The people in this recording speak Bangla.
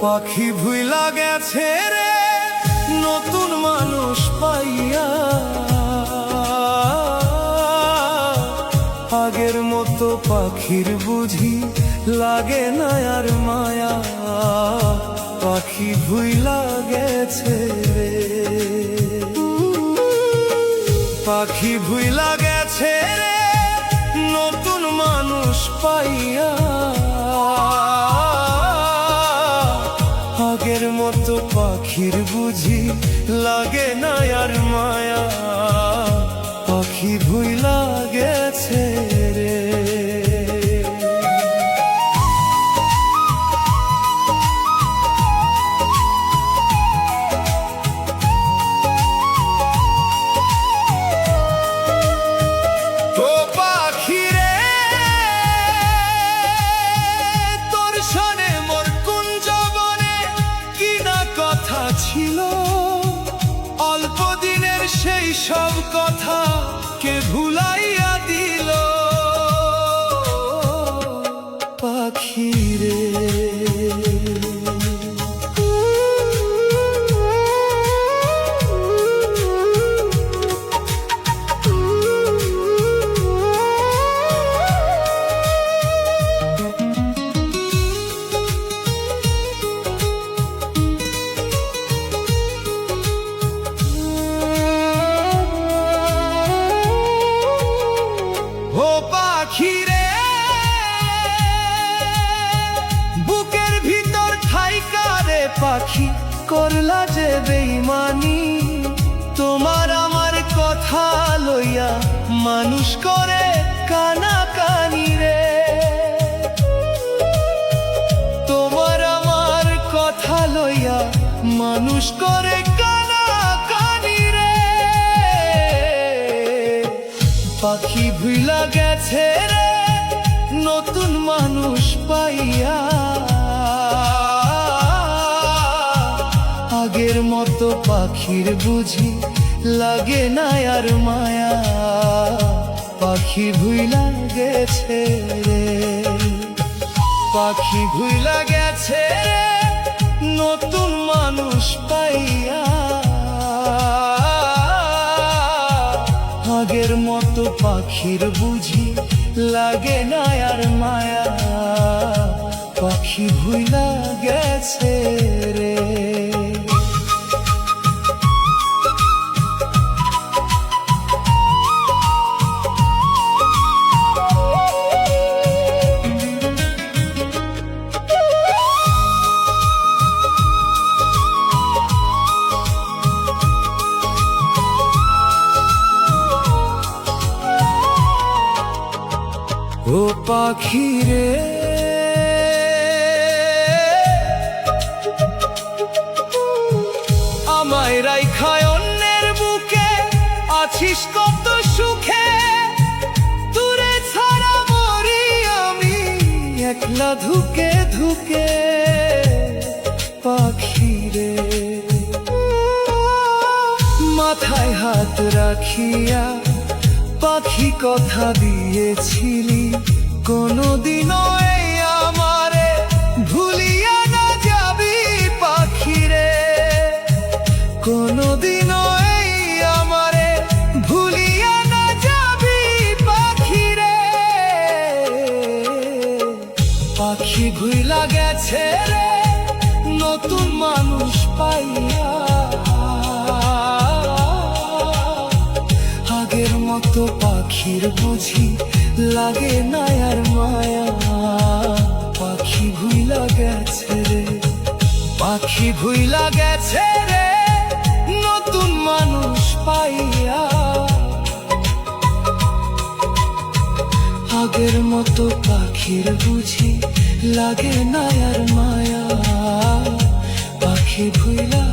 পাখি ভুইলা গেছে রে নতুন মানুষ পাইয়া, আগের মতো পাখির বুঝি লাগে না আর মায়া। পাখি ভুইলা গেছে রে, পাখি ভুইলা গেছে রে নতুন মানুষ পাইয়া, আগের মতো পাখির বুঝি লাগে না আর মায়া। পাখি ভুইলা গেছে রে। ছিল অল্প দিনের সেই সব কথা কে ভুলাইয়া দিল পাখি রে। পাখিরে বুকের ভিতর থাইকা রে পাখি করলা যে বেইমানি, তোমার আমার কথা লইয়া মানুষ করে কানাকানি রে। তোমার আমার কথা লইয়া মানুষ করে কানাকানি রে। পাখি ভুইলা গেছে রে নতুন মানুষ পাইয়া, আগের মতো পাখির বুঝি লাগে না আর মায়া। পাখি ভুইলা গেছে রে, পাখি ভুইলা গেছে রে নতুন মানুষ পাইয়া, আগের মতো পাখির বুঝি লাগে না আর মায়া। পাখি ভুইলা গেছে রে। ও পাখি রে আমায় রাইখায় অন্যের বুকে আছিস কত সুখে, দূরে ছাড়া মরি আমি একলা ধুকে ধুকে। পাখি রে মাথায় হাত রাখিয়া পাখি কথা দিয়েছিলি কোনদিনও এই আমারে ভুলিয়া না যাবি পাখি রে। কোনদিনও এই আমারে ভুলিয়া না যাবি পাখি রে। পাখি ভুইলা গেছে রে নতুন মানুষ পাইয়া, আগের মতো পাখির বুঝি লাগে না আর মায়া। পাখি ভুইলা গেছে রে, পাখি ভুইলা গেছে রে নতুন মানুষ পাইয়া, আগের মতো পাখির বুঝি লাগে না আর মায়া। পাখি ভুইলা